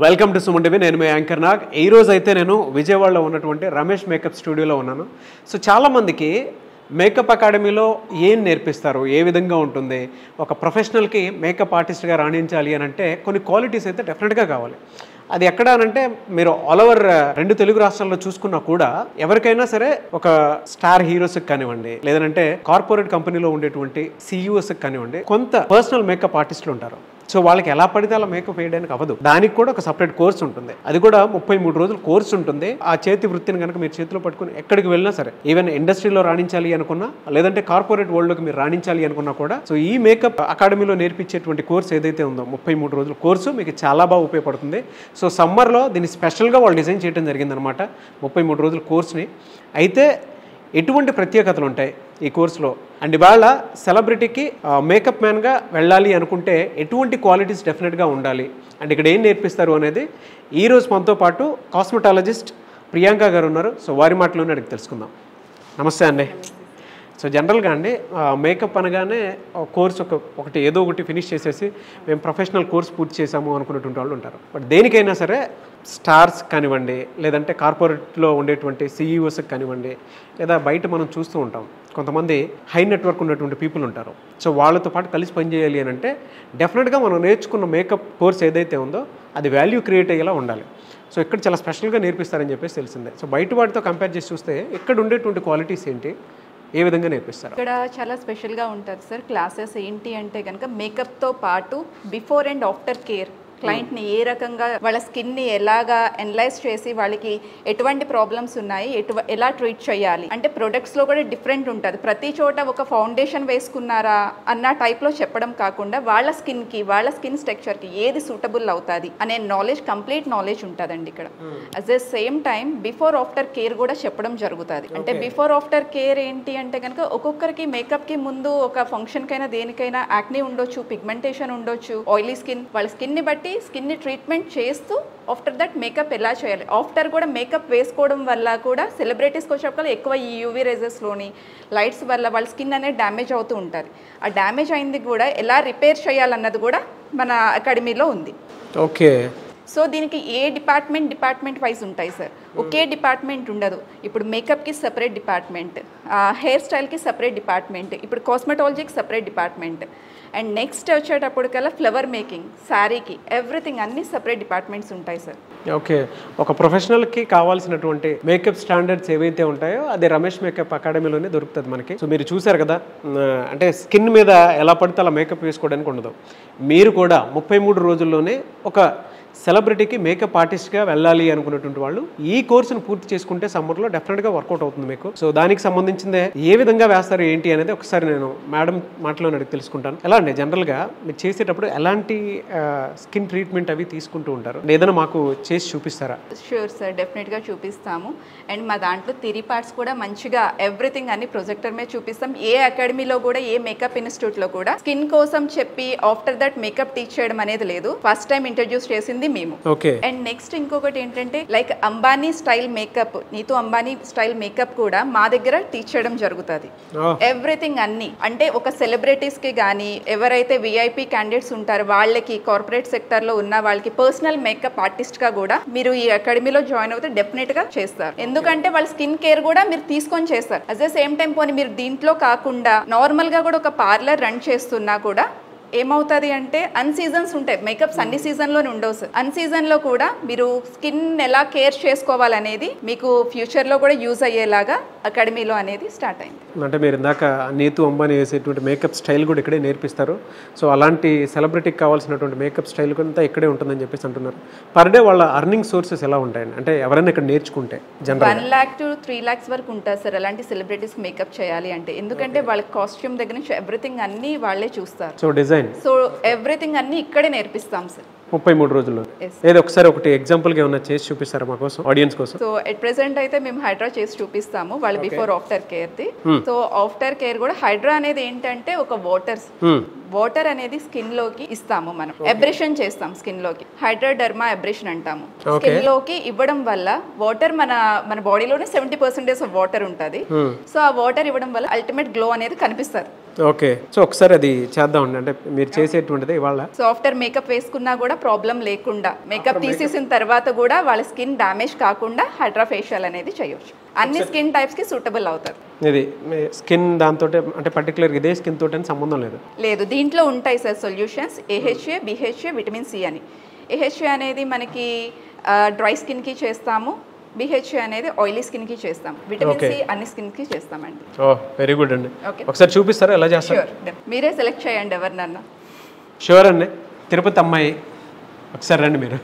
Welcome to Suman TV. నేను మీ anchor Nag. ఈ రోజు అయితే నేను విజయవాడలో ఉన్నటువంటి రమేష్ మేకప్ స్టూడియోలో ఉన్నాను. సో చాలామందికి మేకప్ అకాడమీలో ఏం నేర్పిస్తారు, ఏ విధంగా ఉంటుంది, ఒక ప్రొఫెషనల్కి మేకప్ ఆర్టిస్ట్గా రాణించాలి అని అంటే కొన్ని క్వాలిటీస్ అయితే డెఫినెట్గా కావాలి. అది ఎక్కడ అనంటే మీరు ఆల్ ఓవర్ 2 తెలుగు రాష్ట్రాల్లో చూసుకున్నా కూడా ఎవరికైనా సరే ఒక స్టార్ హీరోస్కి కానివ్వండి, లేదంటే కార్పొరేట్ కంపెనీలో ఉండేటువంటి సిఇఓస్కి కానివ్వండి, కొంత పర్సనల్ మేకప్ ఆర్టిస్టులు ఉంటారు. సో వాళ్ళకి ఎలా పడితే అలా మేకప్ వేయడానికి అవ్వదు. దానికి కూడా ఒక సపరేట్ కోర్స్ ఉంటుంది. అది కూడా 33 రోజులు కోర్స్ ఉంటుంది. ఆ చేతి వృత్తిని కనుక మీరు చేతిలో పట్టుకుని ఎక్కడికి వెళ్ళినా సరే, ఈవెన్ ఇండస్ట్రీలో రాణించాలి అనుకున్నా, లేదంటే కార్పొరేట్ వరల్డ్లోకి మీరు రాణించాలి అనుకున్నా కూడా సో ఈ మేకప్ అకాడమీలో నేర్పించేటువంటి కోర్స్ ఏదైతే ఉందో 33 రోజుల కోర్సు మీకు చాలా బాగా ఉపయోగపడుతుంది. సో సమ్మర్లో దీన్ని స్పెషల్గా వాళ్ళు డిజైన్ చేయడం జరిగిందనమాట 33 రోజుల కోర్స్ని. అయితే ఎటువంటి ప్రత్యేకతలు ఉంటాయి ఈ కోర్సులో అండ్ ఇవాళ సెలబ్రిటీకి మేకప్ మ్యాన్గా వెళ్ళాలి అనుకుంటే ఎటువంటి క్వాలిటీస్ డెఫినెట్గా ఉండాలి అండ్ ఇక్కడ ఏం నేర్పిస్తారు అనేది ఈరోజు మనతో పాటు కాస్మెటాలజిస్ట్ ప్రియాంక గారు ఉన్నారు. సో వారి మాటలోనే అడిగి తెలుసుకుందాం. నమస్తే అండి. సో జనరల్గా అండి మేకప్ అనగానే కోర్స్ ఒకటి ఏదో ఒకటి ఫినిష్ చేసేసి మేము ప్రొఫెషనల్ కోర్స్ పూర్తి చేసాము అనుకున్నటువంటి వాళ్ళు ఉంటారు. బట్ దేనికైనా సరే స్టార్స్ కానివ్వండి, లేదంటే కార్పొరేట్లో ఉండేటువంటి సిఇఓస్కి కానివ్వండి, లేదా బయట మనం చూస్తూ ఉంటాం కొంతమంది హై నెట్వర్క్ ఉన్నటువంటి పీపుల్ ఉంటారు. సో వాళ్ళతో పాటు కలిసి పనిచేయాలి అని అంటే డెఫినెట్గా మనం నేర్చుకున్న మేకప్ కోర్స్ ఏదైతే ఉందో అది వాల్యూ క్రియేట్ అయ్యేలా ఉండాలి. సో ఇక్కడ చాలా స్పెషల్గా నేర్పిస్తారని చెప్పేసి తెలిసిందే. సో బయట వాటితో కంపేర్ చేసి చూస్తే ఇక్కడ ఉండేటువంటి క్వాలిటీస్ ఏంటి, ఏ విధంగా నేర్పిస్తారు? ఇక్కడ చాలా స్పెషల్గా ఉంటుంది సార్. క్లాసెస్ ఏంటి అంటే కనుక మేకప్తో పాటు బిఫోర్ అండ్ ఆఫ్టర్ కేర్, క్లయింట్ని ఏ రకంగా వాళ్ళ స్కిన్ని ఎలాగా ఎనలైజ్ చేసి వాళ్ళకి ఎటువంటి ప్రాబ్లమ్స్ ఉన్నాయి, ఎలా ట్రీట్ చేయాలి అంటే ప్రొడక్ట్స్లో కూడా డిఫరెంట్ ఉంటుంది. ప్రతి చోట ఒక ఫౌండేషన్ వేసుకున్నారా అన్న టైప్లో చెప్పడం కాకుండా వాళ్ళ స్కిన్కి, వాళ్ళ స్కిన్ స్ట్రక్చర్కి ఏది సూటబుల్ అవుతుంది అనే నాలెడ్జ్, కంప్లీట్ నాలెడ్జ్ ఉంటుందండి ఇక్కడ. At the same time before after care కూడా చెప్పడం జరుగుతుంది. అంటే బిఫోర్ ఆఫ్టర్ కేర్ ఏంటి అంటే కనుక ఒక్కొక్కరికి మేకప్కి ముందు ఒక ఫంక్షన్కైనా దేనికైనా యాక్నీ ఉండొచ్చు, పిగ్మెంటేషన్ ఉండొచ్చు, ఆయిలీ స్కిన్, వాళ్ళ స్కిన్ని బట్టి స్కిన్ని ట్రీట్మెంట్ చేస్తూ ఆఫ్టర్ దట్ మేకప్ ఎలా చేయాలి. ఆఫ్టర్ కూడా మేకప్ వేసుకోవడం వల్ల కూడా సెలబ్రిటీస్కి వచ్చేప్పుడు ఎక్కువ ఈ యూవీ రేజెస్లోని లైట్స్ వల్ల వాళ్ళ స్కిన్ అనేది డ్యామేజ్ అవుతూ ఉంటుంది. ఆ డ్యామేజ్ అయింది కూడా ఎలా రిపేర్ చేయాలన్నది కూడా మన అకాడమీలో ఉంది. ఓకే. సో దీనికి ఏ డిపార్ట్మెంట్ వైజ్ ఉంటాయి సార్. ఒకే డిపార్ట్మెంట్ ఉండదు. ఇప్పుడు మేకప్కి సపరేట్ డిపార్ట్మెంట్, హెయిర్ స్టైల్కి సపరేట్ డిపార్ట్మెంట్, ఇప్పుడు కాస్మెటాలజీకి సపరేట్ డిపార్ట్మెంట్, అండ్ నెక్స్ట్ వచ్చేటప్పటికల్లా ఫ్లవర్ మేకింగ్, శారీకి, ఎవ్రీథింగ్ అన్ని సపరేట్ డిపార్ట్మెంట్స్ ఉంటాయి సార్. ఓకే. ఒక ప్రొఫెషనల్కి కావాల్సినటువంటి మేకప్ స్టాండర్డ్స్ ఏవైతే ఉంటాయో అది రమేష్ మేకప్ అకాడమీలోనే దొరుకుతుంది మనకి. సో మీరు చూసారు కదా, అంటే స్కిన్ మీద ఎలా పడితే అలా మేకప్ వేసుకోవడానికి ఉండదు. మీరు కూడా 33 రోజుల్లోనే ఒక సెలబ్రిటీకి మేకప్ ఆర్టిస్ట్గా వెళ్ళాలి అనుకున్నటువంటి వాళ్ళు ఈ కోర్సును పూర్తి చేసుకుంటే సమ్మర్లో డెఫినెట్గా వర్కౌట్ అవుతుంది మీకు. సో దానికి సంబంధించిందే ఏ విధంగా వేస్తారు ఏంటి అనేది ఒకసారి నేను మేడం మాటలో అడిగి తెలుసుకుంటాను. ఎలా అండి జనరల్గా మీరు చేసేటప్పుడు ఎలాంటి స్కిన్ ట్రీట్మెంట్ అవి తీసుకుంటూ ఉంటారు, ఏదైనా మాకు చేసి చూపిస్తారా? షూర్ సార్, డెఫినెట్గా చూపిస్తాము. అండ్ మా దాంట్లో 3 పార్ట్స్ కూడా మంచిగా ఎవ్రీథింగ్ అన్ని ప్రొజెక్టర్ మీద చూపిస్తాం. ఏ అకాడమీలో కూడా, ఏ మేకప్ ఇన్స్టిట్యూట్లో కూడా స్కిన్ కోసం చెప్పి ఆఫ్టర్ దట్ మేకప్ టీచ్ చేయడం అనేది లేదు. ఫస్ట్ టైం ఇంట్రడ్యూస్ చేసింది మేము. అండ్ నెక్స్ట్ ఇంకొకటి ఏంటంటే like Ambani style makeup, Neetu Ambani style makeup కూడా మా దగ్గర టీచ్ చేయడం జరుగుతుంది. ఎవ్రీథింగ్ అన్ని అంటే ఒక సెలబ్రిటీస్ కి కానీ, ఎవరైతే విఐపి క్యాండిడేట్స్ ఉంటారో వాళ్ళకి, కార్పొరేట్ సెక్టర్ లో ఉన్న వాళ్ళకి పర్సనల్ మేకప్ ఆర్టిస్ట్ గా కూడా మీరు ఈ అకాడమీలో జాయిన్ అవుతే డెఫినెట్ గా చేస్తారు. ఎందుకంటే వాళ్ళ స్కిన్ కేర్ కూడా మీరు తీసుకొని చేస్తారు. అట్ ద సేమ్ టైం పోనీ మీరు దీంట్లో కాకుండా నార్మల్ గా కూడా ఒక పార్లర్ రన్ చేస్తున్నా కూడా ఏమవుతుంది అంటే అన్సీజన్స్ ఉంటాయి. మేకప్స్ అన్ని సీజన్లోనే ఉండవు సార్. అన్సీజన్లో కూడా మీరు స్కిన్ ఎలా కేర్ చేసుకోవాలనేది మీకు ఫ్యూచర్లో కూడా యూజ్ అయ్యేలాగా అకాడమీలో అనేది స్టార్ట్ అయింది. అంటే మీరు ఇందాక నీతు అంబానీ వేసేటువంటి మేకప్ స్టైల్ కూడా ఇక్కడే నేర్పిస్తారు. సో అలాంటి సెలబ్రిటీకి కావాల్సినటువంటి మేకప్ స్టైల్ అంతా ఇక్కడే ఉంటుందని చెప్పేసి అంటున్నారు. పర్ డే వాళ్ళ అర్నింగ్ సోర్సెస్ ఎలా ఉంటాయండి? అంటే ఎవరైనా ఇక్కడ నేర్చుకుంటే 1 lakh to 3 lakhs వరకు ఉంటుంది సార్ అలాంటి సెలబ్రిటీస్ మేకప్ చేయాలి అంటే. ఎందుకంటే వాళ్ళ కాస్ట్యూమ్ దగ్గర నుంచి ఎవ్రీథింగ్ అన్ని వాళ్ళే చూస్తారు. సో డిజైన్, సో ఎవ్రీథింగ్ అన్ని ఇక్కడే నేర్పిస్తాం సార్ 33 రోజుల్లో. ఏదో ఒకసారి ఒకటి ఎగ్జాంపుల్గా ఏమన్నా చేసి చూపిస్తారా మా కోసం, ఆడియన్స్ కోసం? సో ఎట్ ప్రెసెంట్ అయితే మేము హైడ్రా చేసి చూపిస్తాము వాళ్ళ బిఫోర్ ఆఫ్టర్ కేర్ది. సో ఆఫ్టర్ కేర్ కూడా హైడ్రా అనేది ఏంటంటే ఒక వాటర్ అనేది స్కిన్ లోకి ఇస్తాము, మనం అబ్రేషన్ చేస్తాం స్కిన్ లోకి. హైడ్రోడర్మా అబ్రేషన్ అంటాము. స్కిన్ లోకి ఇవ్వడం వల్ల వాటర్ మన బాడీలోనే 70% ఆఫ్ వాటర్ ఉంటుంది. సో ఆ వాటర్ ఇవ్వడం వల్ల అల్టిమేట్ గ్లో అనేది కనిపిస్తుంది. ఓకే. సో ఒకసారి అది చేద్దాం. అంటే మీరు చేసేటువంటిది ఇవాళ. సో ఆఫ్టర్ మేకప్ వేసుకున్నా కూడా ప్రాబ్లం లేకుండా మేకప్ తీసేసిన తర్వాత కూడా వాళ్ళ స్కిన్ డ్యామేజ్ కాకుండా హైడ్రా ఫేషియల్ అనేది చేయొచ్చు. అన్ని స్కిన్ టైప్స్కి సూటబుల్ అవుతారు. ఇది స్కిన్ దాంతో అంటే పర్టికులర్ ఇదే స్కిన్ తోటి సంబంధం లేదు. లేదు, దీంట్లో ఉంటాయి sir solutions AHA, BHA, vitamin C అని. AHA అనేది మనకి డ్రై స్కిన్కి చేస్తాము, BHA అనేది ఆయిలీ స్కిన్కి చేస్తాం, విటమిన్ C అన్ని స్కిన్కి చేస్తామండి. వెరీ గుడ్ అండి. ఒకసారి చూపిస్తారా ఎలా చేస్తారు? మీరే సెలెక్ట్ చేయండి ఎవరినన్నా. షూర్ అండి. తిరుపతి అమ్మాయి ఒకసారి రండి మీరు.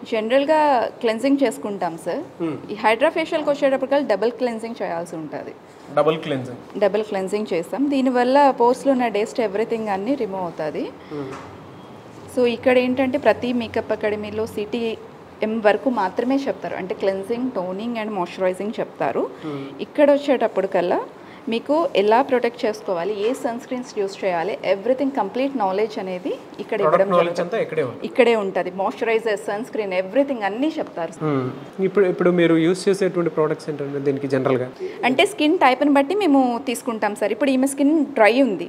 జనరల్గా క్లెన్జింగ్ చేసుకుంటాం సార్. ఈ హైడ్రా ఫేషియల్కి వచ్చేటప్పటికల్లా డబుల్ క్లెన్జింగ్ చేయాల్సి ఉంటుంది. డబుల్ క్లెన్జింగ్ చేస్తాం. దీనివల్ల పోర్స్లో ఉన్న డస్ట్ ఎవ్రీథింగ్ అన్నీ రిమూవ్ అవుతుంది. సో ఇక్కడ ఏంటంటే ప్రతి మేకప్ అకాడమీలో CTM వరకు మాత్రమే చెప్తారు, అంటే క్లెన్జింగ్, టోనింగ్ అండ్ మాయిశ్చరైజింగ్ చెప్తారు. ఇక్కడ వచ్చేటప్పటికల్లా మీకు ఎలా ప్రొటెక్ట్ చేసుకోవాలి, ఏ సన్ స్క్రీన్స్ యూస్ చేయాలి, ఎవ్రీథింగ్ కంప్లీట్ నాలెడ్జ్ అనేది ఇక్కడ ఇక్కడే ఉంటుంది. మాయిశ్చరైజర్, సన్ స్క్రీన్, ఎవ్రీథింగ్ అన్నీ చెప్తారు. ఇప్పుడు మీరు యూస్ చేసేటువంటి ప్రోడక్ట్స్ ఏంటంటే దీనికి జనరల్గా అంటే స్కిన్ టైప్ని బట్టి మేము తీసుకుంటాం సార్. ఇప్పుడు ఈమె స్కిన్ డ్రై ఉంది,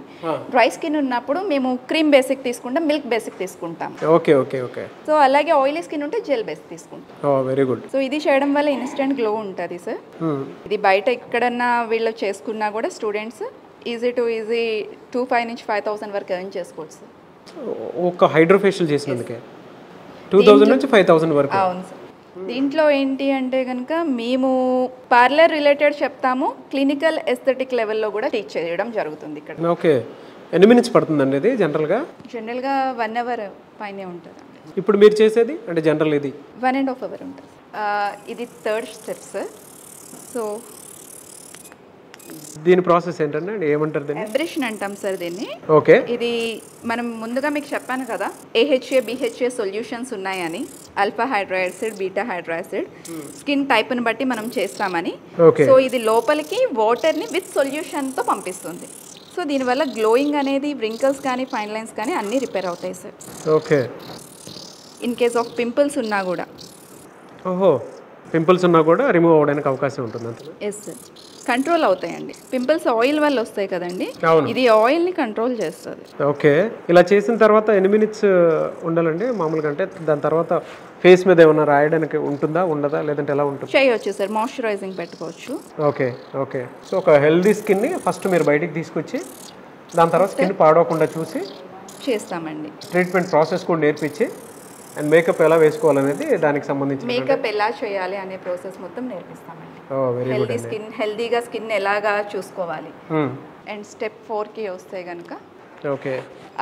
డ్రై స్కిన్ ఉన్నప్పుడు మేము క్రీమ్ బేసిక్ తీసుకుంటాం, మిల్క్ బేసిక్ తీసుకుంటాం. Okay okay okay. సో అలాగే ఆయిలీ స్కిన్ ఉంటే జెల్ బేస్ తీసుకుంటాం. Very good. సో ఇది చేయడం వల్ల ఇన్స్టెంట్ గ్లో ఉంటుంది సార్. ఇది బయట ఎక్కడన్నా వీళ్ళు చేసుకున్నా కూడా స్టూడెంట్స్ ఈజీ 2,500 నుంచి 5,000 వరకు ఎర్న్ చేసుకోవచ్చు సార్. ఒక హైడ్రా ఫేషియల్ చేసినందుకే 2,000 నుంచి 5,000 వరకు. అవును సార్. దీంట్లో ఏంటి అంటే కనుక మేము పార్లర్ రిలేటెడ్ చెప్తాము, క్లినికల్ ఎస్థెటిక్ లెవెల్లో కూడా టీచ్ చేయడం జరుగుతుంది ఇక్కడ. ఓకే. ఎన్ని మినిట్స్ పడుతుందండి ఇది జనరల్గా? 1 అవర్ పైనే ఉంటుంది. ఇప్పుడు మీరు చేసేది అంటే జనరల్ ఇది 1.5 అవర్ ఉంటుంది. ఇది 3rd స్టెప్ సార్. సో దీని ప్రాసెస్ ఏంటంటే ఏమంటారు దీన్ని? అబ్రేషన్ అంటాం సార్ దీన్ని. ఓకే. ఇది మనం ముందుగా మీకు చెప్పాను కదా AHA, BHA సొల్యూషన్స్ ఉన్నాయని, ఆల్ఫా హైడ్రాసిడ్, బీటా హైడ్రాసిడ్ స్కిన్ టైప్ని బట్టి మనం చేస్తామని. సో ఇది లోపలికి వాటర్ని విత్ సొల్యూషన్తో పంపిస్తుంది. సో దీనివల్ల గ్లోయింగ్ అనేది, వ్రింకల్స్ కానీ, ఫైన్ లైన్స్ కానీ అన్నీ రిపేర్ అవుతాయి sir. Okay. In case of pimples ఉన్నా కూడా. పింపుల్స్ ఉన్నా కూడా రిమూవ్ అవ్వడానికి అవకాశం ఉంటుంది అంతే? ఎస్ సార్, కంట్రోల్ అవుతాయండి. పింపుల్స్ ఆయిల్ వల్ల వస్తాయి కదండి, ఇది ఆయిల్ని కంట్రోల్ చేస్తుంది. ఓకే. ఇలా చేసిన తర్వాత ఎన్ని మినిట్స్ ఉండాలండి మామూలుగా? అంటే దాని తర్వాత ఫేస్ మీద ఏమైనా రాయడానికి ఉంటుందా, ఉండదా, లేదంటే ఎలా ఉంటుంది? చేయొచ్చు సార్, మాయిశ్చరైజింగ్ పెట్టుకోవచ్చు. Okay okay. సో ఒక హెల్దీ స్కిన్ని ఫస్ట్ మీరు బయటికి తీసుకొచ్చి దాని తర్వాత స్కిన్ పాడవకుండా చూసి చేస్తామండి. ట్రీట్మెంట్ ప్రాసెస్ కూడా నేర్పించి అండ్ మేకప్ ఎలా వేసుకోవాలనేది దానికి సంబంధించి మేకప్ ఎలా చేయాలి అనే ప్రాసెస్ మొత్తం నేర్పిస్తామండి. హెల్దీ స్కిన్, హెల్దీగా స్కిన్ ఎలాగా చూసుకోవాలి. అండ్ స్టెప్ 4కి వస్తే కనుక ఓకే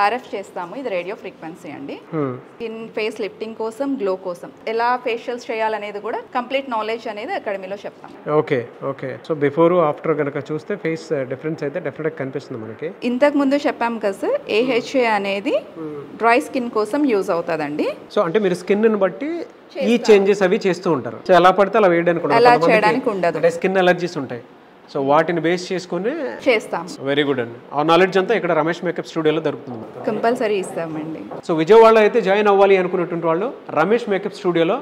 RF చేస్తాము. ఇది రేడియో ఫ్రీక్వెన్సీ అండి. స్కిన్ ఫేస్ లిఫ్టింగ్ కోసం, గ్లో కోసం ఎలా ఫేషియల్స్ చేయాలనేది కూడా కంప్లీట్ నాలెడ్జ్ అనేది అకాడమీలో చెప్తాం. Okay okay. So before after కనుక చూస్తే ఫేస్ డిఫరెన్స్ అయితే డెఫినెట్గా కనిపిస్తుంది మనకి. ఇంతకు ముందు చెప్పాం కదా సార్, AHA అనేది డ్రై స్కిన్ కోసం యూజ్ అవుతుందండి. సో అంటే మీరు స్కిన్ బట్టి ఈ చేంజెస్ అవి చేస్తూ ఉంటారు. సో ఎలా పడితే అలా వేయడానికి అలా చేయడానికి ఉండదు. అంటే స్కిన్ అలర్జీస్ ఉంటాయి, సో వాటిని బేస్ చేసుకుని చేస్తాం. వెరీ గుడ్ అండి. ఆ నాలెడ్జ్ అంతా ఇక్కడ రమేష్ మేకప్ స్టూడియోలో దొరుకుతుంది. కంపల్సరీ ఇస్తామండి. సో విజయవాడలో అయితే జాయిన్ అవ్వాలి అనుకున్నటువంటి వాళ్ళు రమేష్ మేకప్ స్టూడియోలో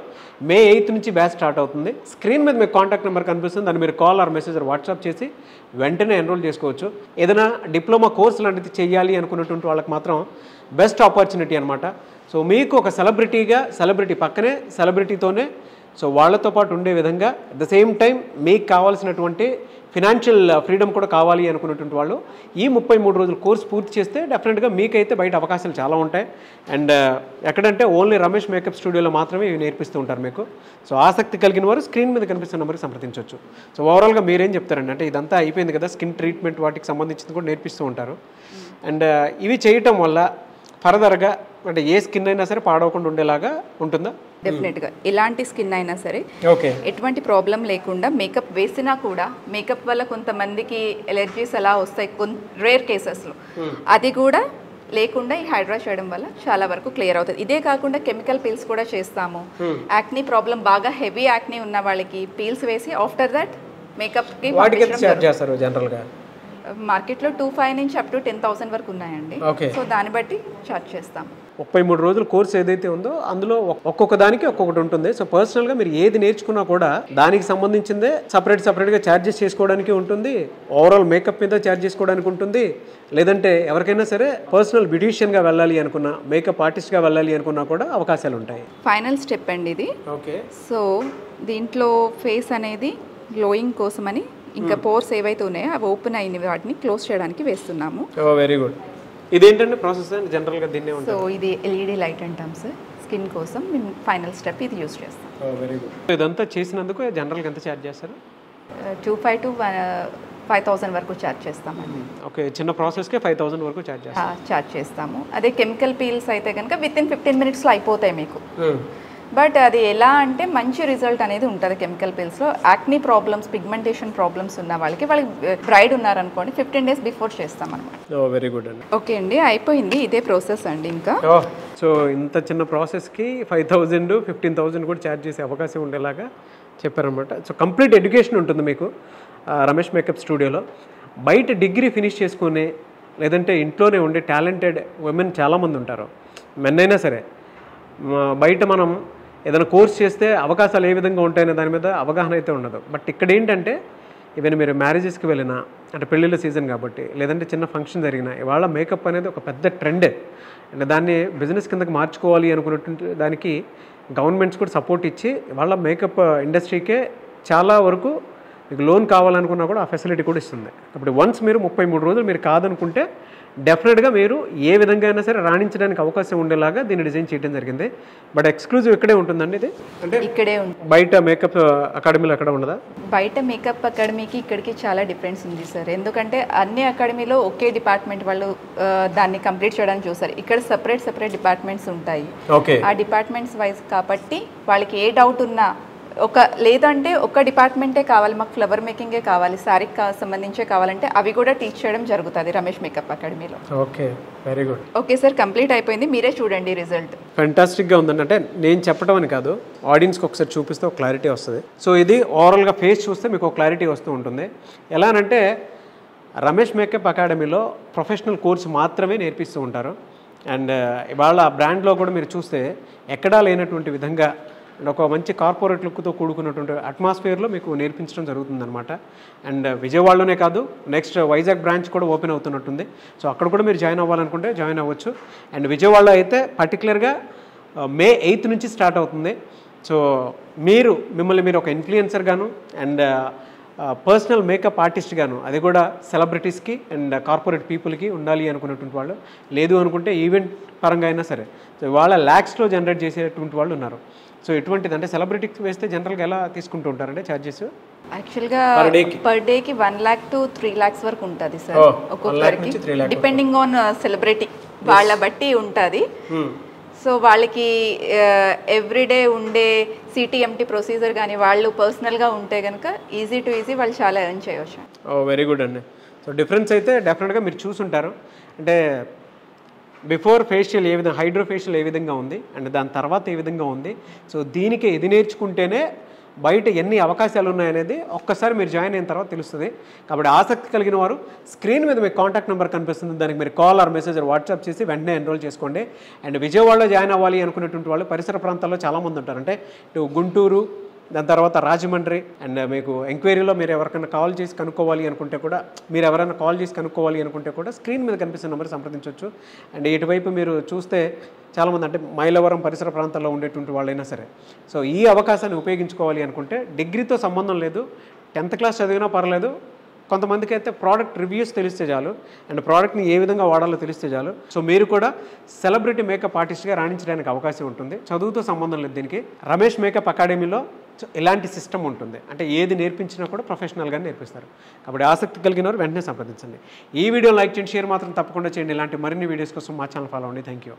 May 8 నుంచి బ్యాచ్ స్టార్ట్ అవుతుంది. స్క్రీన్ మీద మీకు కాంటాక్ట్ నెంబర్ కనిపిస్తుంది, దాన్ని మీరు call or message or WhatsApp చేసి వెంటనే ఎన్రోల్ చేసుకోవచ్చు. ఏదైనా డిప్లొమా కోర్స్ లాంటిది చేయాలి అనుకున్నటువంటి వాళ్ళకి మాత్రం బెస్ట్ ఆపర్చునిటీ అనమాట. సో మీకు ఒక సెలబ్రిటీ పక్కనే సెలబ్రిటీతోనే సో వాళ్ళతో పాటు ఉండే విధంగా అట్ ద సేమ్ టైం మీకు కావాల్సినటువంటి ఫినాన్షియల్ ఫ్రీడమ్ కూడా కావాలి అనుకున్నటువంటి వాళ్ళు ఈ 33 రోజుల కోర్స్ పూర్తి చేస్తే డెఫినెట్గా మీకైతే బయట అవకాశాలు చాలా ఉంటాయి. అండ్ ఎక్కడంటే ఓన్లీ రమేష్ మేకప్ స్టూడియోలో మాత్రమే ఇవి నేర్పిస్తూ ఉంటారు మీకు. సో ఆసక్తి కలిగిన వారు స్క్రీన్ మీద కనిపిస్తున్న నెంబర్కి సంప్రదించవచ్చు. సో ఓవరాల్గా మీరేం చెప్తారండి? అంటే ఇదంతా అయిపోయింది కదా, స్కిన్ ట్రీట్మెంట్ వాటికి సంబంధించింది కూడా నేర్పిస్తూ ఉంటారు. అండ్ ఇవి చేయటం వల్ల ఫర్దర్గా అంటే ఏ స్కిన్ అయినా సరే పాడవకుండా ఉండేలాగా ఉంటుందా? డెఫినెట్గా ఎలాంటి స్కిన్ అయినా సరే ఓకే, ఎటువంటి ప్రాబ్లం లేకుండా మేకప్ వేసినా కూడా మేకప్ వల్ల కొంతమందికి ఎలర్జీస్ అలా వస్తాయి రేర్ కేసెస్లో, అది కూడా లేకుండా ఈ హైడ్రా చేయడం వల్ల చాలా వరకు క్లియర్ అవుతుంది. ఇదే కాకుండా కెమికల్ పీల్స్ కూడా చేస్తాము. యాక్నీ ప్రాబ్లం బాగా హెవీ యాక్నీ ఉన్న వాళ్ళకి పీల్స్ వేసి ఆఫ్టర్ దట్ మేకప్కి మార్కెట్లో 2,500 నుంచి అప్ టు 10,000 వరకు ఉన్నాయండి. సో దాన్ని బట్టి చార్జ్ చేస్తాము. 33 రోజుల కోర్స్ ఏదైతే ఉందో అందులో ఒక్కొక్క దానికి ఒక్కొక్కటి ఉంటుంది. సో పర్సనల్గా మీరు ఏది నేర్చుకున్నా కూడా దానికి సంబంధించిందే సపరేట్గా ఛార్జెస్ చేసుకోవడానికి ఉంటుంది, ఓవరాల్ మేకప్ మీద ఛార్జ్ చేసుకోవడానికి ఉంటుంది. లేదంటే ఎవరికైనా సరే పర్సనల్ బ్యూటీషియన్గా వెళ్ళాలి అనుకున్నా, మేకప్ ఆర్టిస్ట్గా వెళ్ళాలి అనుకున్నా కూడా అవకాశాలు ఉంటాయి. ఫైనల్ స్టెప్ అండి ఇది. ఓకే. సో దీంట్లో ఫేస్ అనేది గ్లోయింగ్ కోసమని ఇంకా పోర్స్ ఏవైతే ఉన్నాయో అవి ఓపెన్ అయిన వాటిని క్లోజ్ చేయడానికి వేస్తున్నాము. Very good. ఇదేంటంటే ప్రాసెస్ జనరల్గా దీన్నే ఉంటుంది. సో ఇది ఎల్ఈడి లైట్ అంటాం సార్, స్కిన్ కోసం మేము ఫైనల్ స్టెప్ ఇది యూజ్ చేస్తాం. Very good. ఇదంతా చేసినందుకు జనరల్గా ఎంత ఛార్జ్ చేస్తారు? 2500 to 5000 వరకు ఛార్జ్ చేస్తామండి. ఓకే, చిన్న ప్రాసెస్కే 5000 వరకు ఛార్జ్ చేస్తాము. అదే కెమికల్ పీల్స్ అయితే కనుక వితిన్ 15 minutesలో అయిపోతాయి మీకు. బట్ అది ఎలా అంటే మంచి రిజల్ట్ అనేది ఉంటుంది కెమికల్ పీల్స్లో. యాక్నీ ప్రాబ్లమ్స్, పిగ్మెంటేషన్ ప్రాబ్లమ్స్ ఉన్న వాళ్ళకి బ్రైడ్ ఉన్నారనుకోండి 15 days బిఫోర్ చేస్తాం అనమాట. వెరీ గుడ్ అండి. ఓకే అండి, అయిపోయింది. ఇదే ప్రాసెస్ అండి ఇంకా. సో ఇంత చిన్న ప్రాసెస్కి 5000 15,000 కూడా ఛార్జ్ చేసే అవకాశం ఉండేలాగా చెప్పారనమాట. సో కంప్లీట్ ఎడ్యుకేషన్ ఉంటుంది మీకు రమేష్ మేకప్ స్టూడియోలో. బయట డిగ్రీ ఫినిష్ చేసుకునే లేదంటే ఇంట్లోనే ఉండే టాలెంటెడ్ ఉమెన్ చాలామంది ఉంటారు, మెన్ అయినా సరే. బయట మనం ఏదైనా కోర్స్ చేస్తే అవకాశాలు ఏ విధంగా ఉంటాయనే దాని మీద అవగాహన అయితే ఉండదు. బట్ ఇక్కడ ఏంటంటే ఈవెన్ మీరు మ్యారేజెస్కి వెళ్ళినా, అంటే పెళ్ళిళ్ళ సీజన్ కాబట్టి, లేదంటే చిన్న ఫంక్షన్ జరిగినా, ఇవాళ మేకప్ అనేది ఒక పెద్ద ట్రెండే. అంటే దాన్ని బిజినెస్ కిందకి మార్చుకోవాలి అనుకున్నటువంటి దానికి గవర్నమెంట్స్ కూడా సపోర్ట్ ఇచ్చి ఇవాళ మేకప్ ఇండస్ట్రీకే చాలా వరకు మీకు లోన్ కావాలనుకున్నా కూడా ఆ ఫెసిలిటీ కూడా ఇస్తుంది. కాబట్టి వన్స్ మీరు 33 రోజులు మీరు కాదనుకుంటే డెఫినెట్గా మీరు ఏ విధంగా అయినా సరే రాణించడానికి అవకాశం ఉండేలాగా దీన్ని డిజైన్ చేయడం జరిగింది. బట్ ఎక్స్క్లూజివ్ ఇక్కడే ఉంటుందండి ఇది, అంటే ఇక్కడే ఉంటుంది. బయట మేకప్ అకాడమీలో అక్కడ ఉండదా? బయట మేకప్ అకాడమీకి ఇక్కడికి చాలా డిఫరెన్స్ ఉంది సార్. ఎందుకంటే అన్ని అకాడమీలో ఒకే డిపార్ట్మెంట్ వాళ్ళు దాన్ని కంప్లీట్ చేయడానికి చూస్తారు. ఇక్కడ సెపరేట్ డిపార్ట్మెంట్స్ ఉంటాయి. ఆ డిపార్ట్మెంట్స్ వైజ్ కాబట్టి వాళ్ళకి ఏ డౌట్ ఉన్నా లేదంటే ఒక డిపార్ట్మెంటే కావాలి, మాకు ఫ్లవర్ మేకింగే కావాలి, శారీకి సంబంధించే కావాలంటే అవి కూడా టీచ్ చేయడం జరుగుతుంది రమేష్ మేకప్ అకాడమీలో. Okay, very good. Okay sir, complete అయిపోయింది. మీరే చూడండి రిజల్ట్. ఫెంటాస్టిక్గా ఉందండి. అంటే నేను చెప్పడం అని కాదు, ఆడియన్స్కి ఒకసారి చూపిస్తే ఒక క్లారిటీ వస్తుంది. సో ఇది ఓవరాల్గా ఫేస్ చూస్తే మీకు ఒక క్లారిటీ వస్తూ ఉంటుంది. ఎలానంటే రమేష్ మేకప్ అకాడమీలో ప్రొఫెషనల్ కోర్స్ మాత్రమే నేర్పిస్తూ ఉంటారు. అండ్ ఇవాళ బ్రాండ్లో కూడా మీరు చూస్తే ఎక్కడా లేనటువంటి విధంగా ఒక మంచి కార్పొరేట్ లుక్తో కూడుకున్నటువంటి అట్మాస్ఫియర్లో మీకు నేర్పించడం జరుగుతుందన్నమాట. అండ్ విజయవాడలోనే కాదు, నెక్స్ట్ వైజాగ్ బ్రాంచ్ కూడా ఓపెన్ అవుతున్నట్టుంది. సో అక్కడ కూడా మీరు జాయిన్ అవ్వాలనుకుంటే జాయిన్ అవ్వచ్చు. అండ్ విజయవాడలో అయితే పర్టికులర్గా May 8 నుంచి స్టార్ట్ అవుతుంది. సో మిమ్మల్ని మీరు ఒక ఇన్ఫ్లుయెన్సర్ గాను అండ్ పర్సనల్ మేకప్ ఆర్టిస్ట్ గాను, అది కూడా సెలబ్రిటీస్కి అండ్ కార్పొరేట్ పీపుల్కి ఉండాలి అనుకున్నటువంటి వాళ్ళు, లేదు అనుకుంటే ఈవెంట్ పరంగా అయినా సరే. సో వాళ్ళ ల్యాక్స్లో జనరేట్ చేసేటువంటి వాళ్ళు ఉన్నారు. సో ఎటువంటిది అంటే సెలబ్రిటీకి వేస్తే జనరల్గా ఎలా తీసుకుంటూ ఉంటారంటే ఛార్జెస్? యాక్చువల్గా పర్ డేకి 1 lakh to 3 lakhs వరకు ఉంటుంది సార్ ఒక్కొక్కరికి, డిపెండింగ్ ఆన్ సెలబ్రిటీ వాళ్ళ బట్టి ఉంటుంది. సో వాళ్ళకి ఎవ్రీడే ఉండే సిటీఎంటీ ప్రొసీజర్ కానీ వాళ్ళు పర్సనల్గా ఉంటే కనుక ఈజీ టు ఈజీ వాళ్ళు చాలా ఎర్న్ చేయవచ్చు. వెరీ గుడ్ అండి. సో డిఫరెన్స్ అయితే డెఫినెట్గా మీరు చూసుంటారు. అంటే బిఫోర్ ఫేషియల్ ఏ విధంగా, హైడ్రో ఫేషియల్ ఏ విధంగా ఉంది అండ్ దాని తర్వాత ఏ విధంగా ఉంది. సో దీనికి ఇది నేర్చుకుంటేనే బయట ఎన్ని అవకాశాలు ఉన్నాయనేది ఒక్కసారి మీరు జాయిన్ అయిన తర్వాత తెలుస్తుంది. కాబట్టి ఆసక్తి కలిగిన వారు స్క్రీన్ మీద మీకు కాంటాక్ట్ నెంబర్ కనిపిస్తుంది, దానికి మీరు కాల్ ఆర్ మెసేజ్ వాట్సాప్ చేసి వెంటనే ఎన్రోల్ చేసుకోండి. అండ్ విజయవాడలో జాయిన్ అవ్వాలి అనుకునేటువంటి వాళ్ళు పరిసర ప్రాంతాల్లో చాలామంది ఉంటారు. అంటే ఇటు గుంటూరు, దాని తర్వాత రాజమండ్రి, అండ్ మీకు ఎంక్వైరీలో మీరు ఎవరికైనా కాల్ చేసి కనుక్కోవాలి అనుకుంటే కూడా, స్క్రీన్ మీద కనిపిస్తున్న నెంబర్ సంప్రదించవచ్చు. అండ్ ఇటువైపు మీరు చూస్తే చాలామంది అంటే మైలవరం పరిసర ప్రాంతాల్లో ఉండేటువంటి వాళ్ళైనా సరే. సో ఈ అవకాశాన్ని ఉపయోగించుకోవాలి అనుకుంటే డిగ్రీతో సంబంధం లేదు, 10th class చదివినా పర్లేదు. కొంతమందికి అయితే ప్రోడక్ట్ రివ్యూస్ తెలిస్తే చాలు అండ్ ప్రోడక్ట్ని ఏ విధంగా వాడాలో తెలిస్తే చాలు. సో మీరు కూడా సెలబ్రిటీ మేకప్ ఆర్టిస్ట్గా రాణించడానికి అవకాశం ఉంటుంది. చదువుతో సంబంధం లేదు దీనికి. రమేష్ మేకప్ అకాడమీలో ఇలాంటి సిస్టమ్ ఉంటుంది. అంటే ఏది నేర్పించినా కూడా ప్రొఫెషనల్గా నేర్పిస్తారు. కాబట్టి ఆసక్తి కలిగిన వారు వెంటనే సంప్రదించండి. ఈ వీడియో లైక్ చేయండి, షేర్ మాత్రం తప్పకుండా చేయండి. ఇలాంటి మరిన్ని వీడియోస్ కోసం మా ఛానల్ ఫాలో అవ్వండి. Thank you.